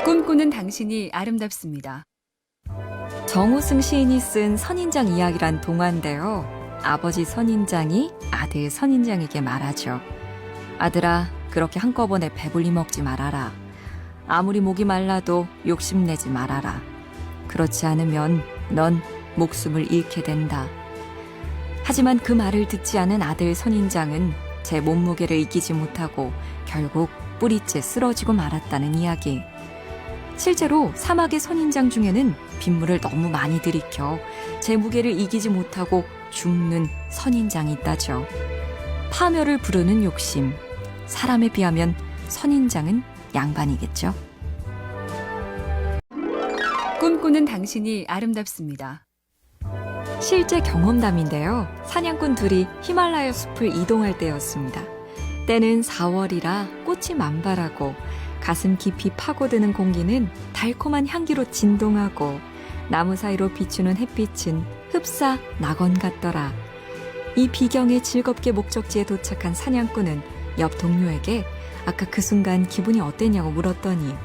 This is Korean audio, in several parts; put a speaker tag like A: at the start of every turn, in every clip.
A: 꿈꾸는 당신이 아름답습니다.
B: 정우승 시인이 쓴 선인장 이야기란 동화인데요. 아버지 선인장이 아들 선인장에게 말하죠. 아들아, 그렇게 한꺼번에 배불리 먹지 말아라. 아무리 목이 말라도 욕심내지 말아라. 그렇지 않으면 넌 목숨을 잃게 된다. 하지만 그 말을 듣지 않은 아들 선인장은 제 몸무게를 이기지 못하고 결국 뿌리째 쓰러지고 말았다는 이야기. 실제로 사막의 선인장 중에는 빗물을 너무 많이 들이켜 제 무게를 이기지 못하고 죽는 선인장이 있다죠. 파멸을 부르는 욕심. 사람에 비하면 선인장은 양반이겠죠.
A: 꿈꾸는 당신이 아름답습니다.
B: 실제 경험담인데요. 사냥꾼 둘이 히말라야 숲을 이동할 때였습니다. 때는 4월이라 꽃이 만발하고 가슴 깊이 파고드는 공기는 달콤한 향기로 진동하고 나무 사이로 비추는 햇빛은 흡사 낙원 같더라. 이 비경에 즐겁게 목적지에 도착한 사냥꾼은 옆 동료에게 아까 그 순간 기분이 어땠냐고 물었더니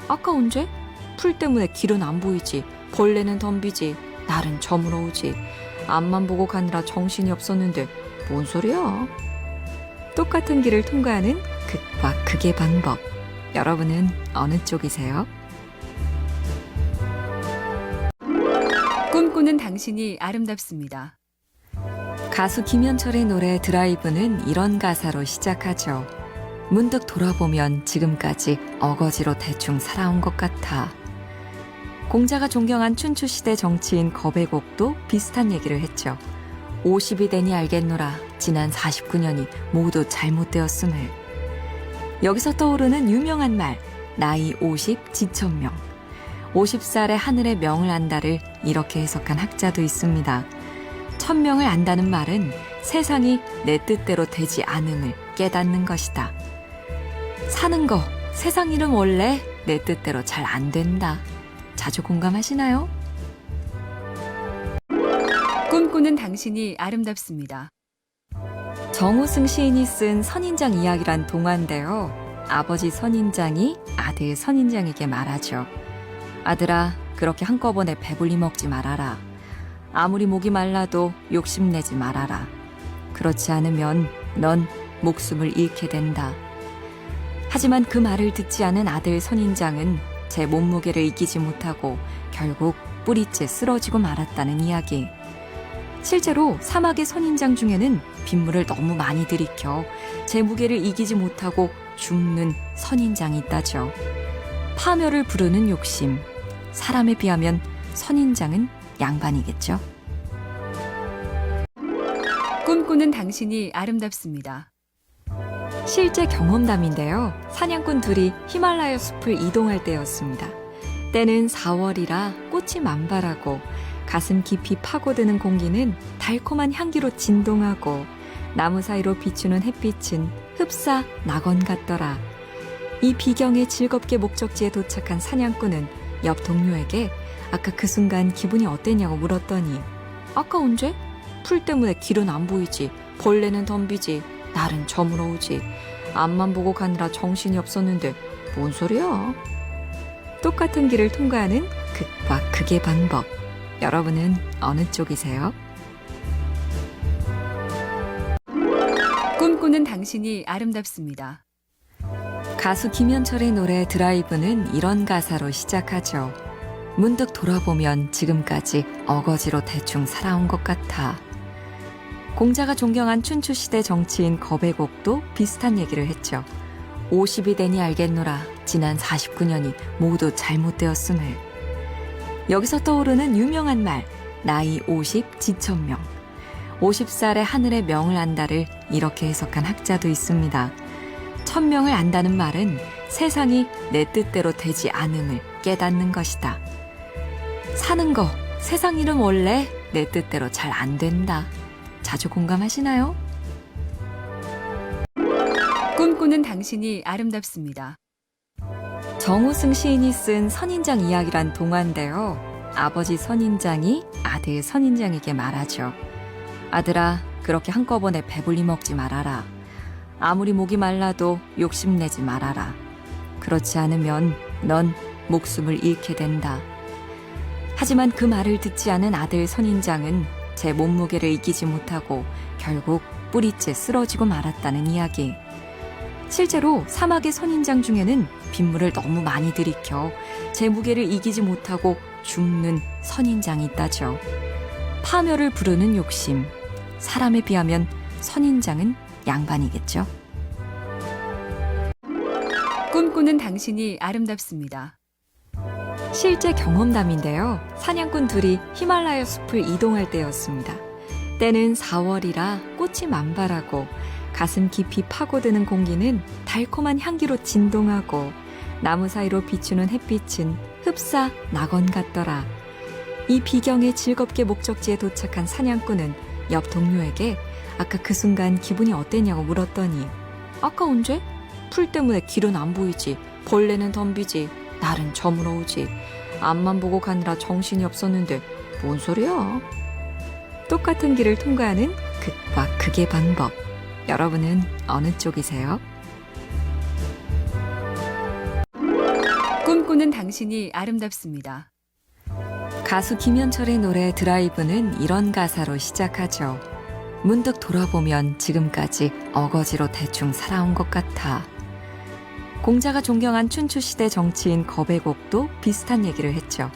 B: 아까 언제? 풀 때문에 길은 안 보이지. 벌레는 덤비지. 날은 저물어 오지. 앞만 보고 가느라 정신이 없었는데 뭔 소리야? 똑같은 길을 통과하는 극과 극의 방법. 여러분은 어느 쪽이세요?
A: 꿈꾸는 당신이 아름답습니다.
B: 가수 김현철의 노래 드라이브는 이런 가사로 시작하죠. 문득 돌아보면 지금까지 어거지로 대충 살아온 것 같아. 공자가 존경한 춘추시대 정치인 겁의곡도 비슷한 얘기를 했죠. 50이 되니 알겠노라. 지난 49년이 모두 잘못되었음을. 여기서 떠오르는 유명한 말, 나이 50 지천명. 50살의 하늘의 명을 안다를 이렇게 해석한 학자도 있습니다. 천명을 안다는 말은 세상이 내 뜻대로 되지 않음을 깨닫는 것이다. 사는 거, 세상 일은 원래 내 뜻대로 잘 안 된다. 자주 공감하시나요?
A: 꿈꾸는 당신이 아름답습니다.
B: 정우승 시인이 쓴 선인장 이야기란 동화인데요. 아버지 선인장이 아들 선인장에게 말하죠. 아들아, 그렇게 한꺼번에 배불리 먹지 말아라. 아무리 목이 말라도 욕심내지 말아라. 그렇지 않으면 넌 목숨을 잃게 된다. 하지만 그 말을 듣지 않은 아들 선인장은 제 몸무게를 이기지 못하고 결국 뿌리째 쓰러지고 말았다는 이야기. 실제로 사막의 선인장 중에는 빗물을 너무 많이 들이켜 제 무게를 이기지 못하고 죽는 선인장이 있다죠. 파멸을 부르는 욕심. 사람에 비하면 선인장은 양반이겠죠.
A: 꿈꾸는 당신이 아름답습니다.
B: 실제 경험담인데요. 사냥꾼 둘이 히말라야 숲을 이동할 때였습니다. 때는 4월이라 꽃이 만발하고 가슴 깊이 파고드는 공기는 달콤한 향기로 진동하고 나무 사이로 비추는 햇빛은 흡사 낙원 같더라. 이 비경에 즐겁게 목적지에 도착한 사냥꾼은 옆 동료에게 아까 그 순간 기분이 어땠냐고 물었더니 아까 언제? 풀 때문에 길은 안 보이지. 벌레는 덤비지. 날은 저물어 오지. 앞만 보고 가느라 정신이 없었는데 뭔 소리야? 똑같은 길을 통과하는 극과 극의 방법. 여러분은 어느 쪽이세요?
A: 꿈꾸는 당신이 아름답습니다.
B: 가수 김현철의 노래 드라이브는 이런 가사로 시작하죠. 문득 돌아보면 지금까지 어거지로 대충 살아온 것 같아. 공자가 존경한 춘추시대 정치인 겁의곡도 비슷한 얘기를 했죠. 50이 되니 알겠노라. 지난 49년이 모두 잘못되었음을. 여기서 떠오르는 유명한 말, 나이 50 지천명. 50살의 하늘의 명을 안다를 이렇게 해석한 학자도 있습니다. 천명을 안다는 말은 세상이 내 뜻대로 되지 않음을 깨닫는 것이다. 사는 거, 세상 일은 원래 내 뜻대로 잘 안 된다. 자주 공감하시나요?
A: 꿈꾸는 당신이 아름답습니다.
B: 정우승 시인이 쓴 선인장 이야기란 동화인데요. 아버지 선인장이 아들 선인장에게 말하죠. 아들아, 그렇게 한꺼번에 배불리 먹지 말아라. 아무리 목이 말라도 욕심내지 말아라. 그렇지 않으면 넌 목숨을 잃게 된다. 하지만 그 말을 듣지 않은 아들 선인장은 제 몸무게를 이기지 못하고 결국 뿌리째 쓰러지고 말았다는 이야기. 실제로 사막의 선인장 중에는 빗물을 너무 많이 들이켜 제 무게를 이기지 못하고 죽는 선인장이 있다죠. 파멸을 부르는 욕심. 사람에 비하면 선인장은 양반이겠죠.
A: 꿈꾸는 당신이 아름답습니다.
B: 실제 경험담인데요. 사냥꾼 둘이 히말라야 숲을 이동할 때였습니다. 때는 4월이라 꽃이 만발하고 가슴 깊이 파고드는 공기는 달콤한 향기로 진동하고 나무 사이로 비추는 햇빛은 흡사 낙원 같더라. 이 비경에 즐겁게 목적지에 도착한 사냥꾼은 옆 동료에게 아까 그 순간 기분이 어땠냐고 물었더니 아까 언제? 풀 때문에 길은 안 보이지. 벌레는 덤비지. 날은 저물어 오지. 앞만 보고 가느라 정신이 없었는데 뭔 소리야? 똑같은 길을 통과하는 극과 극의 방법. 여러분은 어느 쪽이세요?
A: 꿈꾸는 당신이 아름답습니다.
B: 가수 김현철의 노래 드라이브는 이런 가사로 시작하죠. 문득 돌아보면 지금까지 어거지로 대충 살아온 것 같아. 공자가 존경한 춘추시대 정치인 거배곡도 비슷한 얘기를 했죠.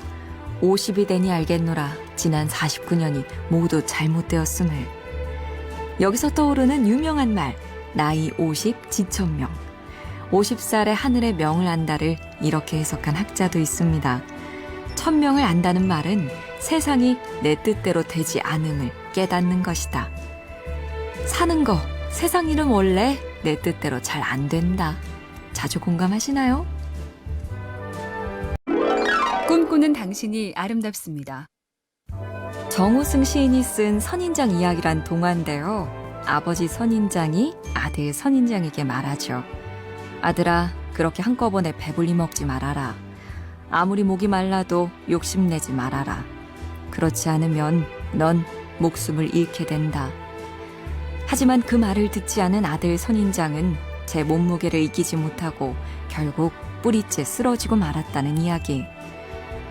B: 50이 되니 알겠노라. 지난 49년이 모두 잘못되었음을. 여기서 떠오르는 유명한 말, 나이 50 지천명. 50살의 하늘의 명을 안다를 이렇게 해석한 학자도 있습니다. 천명을 안다는 말은 세상이 내 뜻대로 되지 않음을 깨닫는 것이다. 사는 거, 세상 일은 원래 내 뜻대로 잘 안 된다. 자주 공감하시나요?
A: 꿈꾸는 당신이 아름답습니다.
B: 정우승 시인이 쓴 선인장 이야기란 동화인데요. 아버지 선인장이 아들 선인장에게 말하죠. 아들아, 그렇게 한꺼번에 배불리 먹지 말아라. 아무리 목이 말라도 욕심내지 말아라. 그렇지 않으면 넌 목숨을 잃게 된다. 하지만 그 말을 듣지 않은 아들 선인장은 제 몸무게를 이기지 못하고 결국 뿌리째 쓰러지고 말았다는 이야기.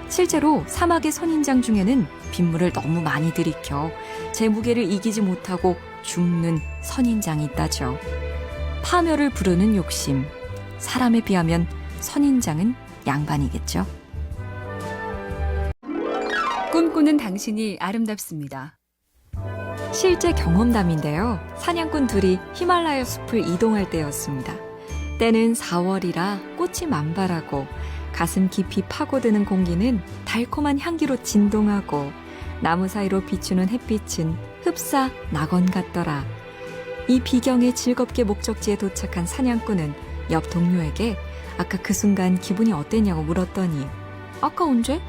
B: 실제로 사막의 선인장 중에는 빗물을 너무 많이 들이켜 제 무게를 이기지 못하고 죽는 선인장이 있다죠. 파멸을 부르는 욕심. 사람에 비하면 선인장은 양반이겠죠.
A: 꿈꾸는 당신이 아름답습니다.
B: 실제 경험담인데요. 사냥꾼 둘이 히말라야 숲을 이동할 때였습니다. 때는 4월이라 꽃이 만발하고 가슴 깊이 파고드는 공기는 달콤한 향기로 진동하고 나무 사이로 비추는 햇빛은 흡사 낙원 같더라. 이 비경에 즐겁게 목적지에 도착한 사냥꾼은 옆 동료에게 아까 그 순간 기분이 어땠냐고 물었더니 아까 언제?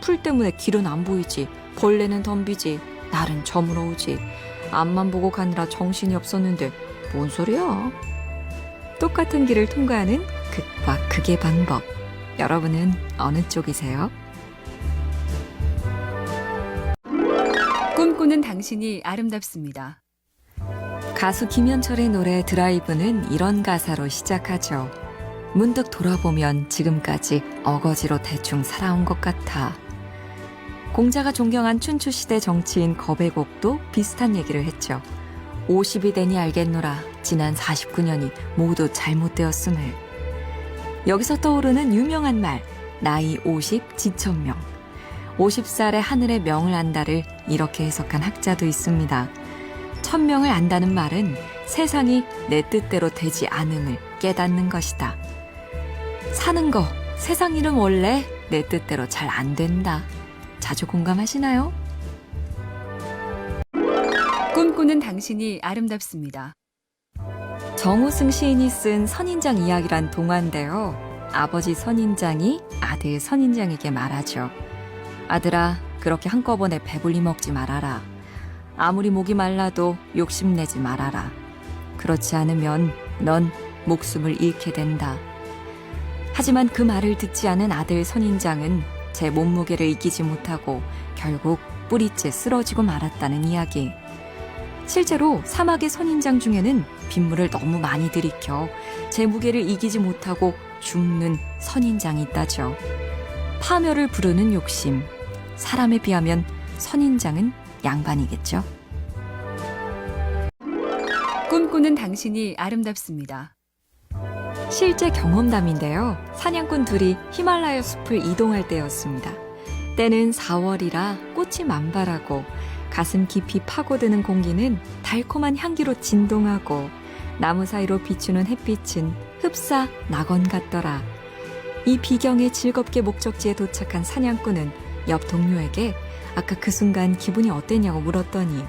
B: 풀 때문에 길은 안 보이지. 벌레는 덤비지. 날은 저물어 오지. 앞만 보고 가느라 정신이 없었는데 뭔 소리야? 똑같은 길을 통과하는 극과 극의 방법. 여러분은 어느 쪽이세요?
A: 꿈꾸는 당신이 아름답습니다.
B: 가수 김현철의 노래 드라이브는 이런 가사로 시작하죠. 문득 돌아보면 지금까지 어거지로 대충 살아온 것 같아. 공자가 존경한 춘추시대 정치인 거배곡도 비슷한 얘기를 했죠. 50이 되니 알겠노라. 지난 49년이 모두 잘못되었음을. 여기서 떠오르는 유명한 말, 나이 50 지천명. 50살의 하늘의 명을 안다를 이렇게 해석한 학자도 있습니다. 천명을 안다는 말은 세상이 내 뜻대로 되지 않음을 깨닫는 것이다. 사는 거, 세상 일은 원래 내 뜻대로 잘 안 된다. 자주 공감하시나요?
A: 꿈꾸는 당신이 아름답습니다.
B: 정우승 시인이 쓴 선인장 이야기란 동화인데요. 아버지 선인장이 아들 선인장에게 말하죠. 아들아, 그렇게 한꺼번에 배불리 먹지 말아라. 아무리 목이 말라도 욕심내지 말아라. 그렇지 않으면 넌 목숨을 잃게 된다. 하지만 그 말을 듣지 않은 아들 선인장은 제 몸무게를 이기지 못하고 결국 뿌리째 쓰러지고 말았다는 이야기. 실제로 사막의 선인장 중에는 빗물을 너무 많이 들이켜 제 무게를 이기지 못하고 죽는 선인장이 있다죠. 파멸을 부르는 욕심. 사람에 비하면 선인장은 양반이겠죠.
A: 꿈꾸는 당신이 아름답습니다.
B: 실제 경험담인데요. 사냥꾼 둘이 히말라야 숲을 이동할 때였습니다. 때는 4월이라 꽃이 만발하고 가슴 깊이 파고드는 공기는 달콤한 향기로 진동하고 나무 사이로 비추는 햇빛은 흡사 낙원 같더라. 이 비경에 즐겁게 목적지에 도착한 사냥꾼은 옆 동료에게 아까 그 순간 기분이 어땠냐고 물었더니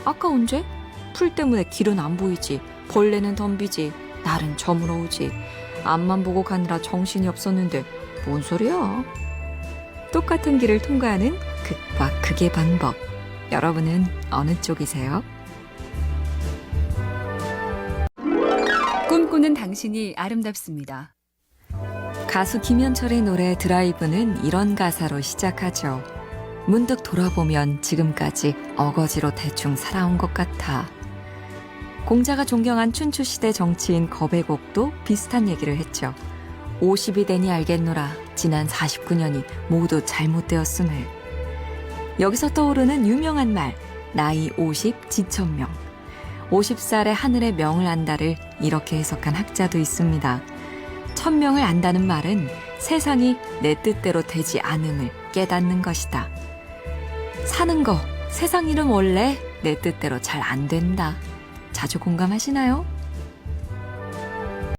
B: 아까 언제? 풀 때문에 길은 안 보이지. 벌레는 덤비지. 날은 저물어오지. 앞만 보고 가느라 정신이 없었는데 뭔 소리야? 똑같은 길을 통과하는 극과 극의 방법. 여러분은 어느 쪽이세요?
A: 꿈꾸는 당신이 아름답습니다.
B: 가수 김현철의 노래 드라이브는 이런 가사로 시작하죠. 문득 돌아보면 지금까지 어거지로 대충 살아온 것 같아. 공자가 존경한 춘추시대 정치인 거배곡도 비슷한 얘기를 했죠. 50이 되니 알겠노라. 지난 49년이 모두 잘못되었음을. 여기서 떠오르는 유명한 말, 나이 50 지천명. 50살의 하늘의 명을 안다를 이렇게 해석한 학자도 있습니다. 천명을 안다는 말은 세상이 내 뜻대로 되지 않음을 깨닫는 것이다. 사는 거, 세상 일은 원래 내 뜻대로 잘 안 된다. 자주 공감하시나요?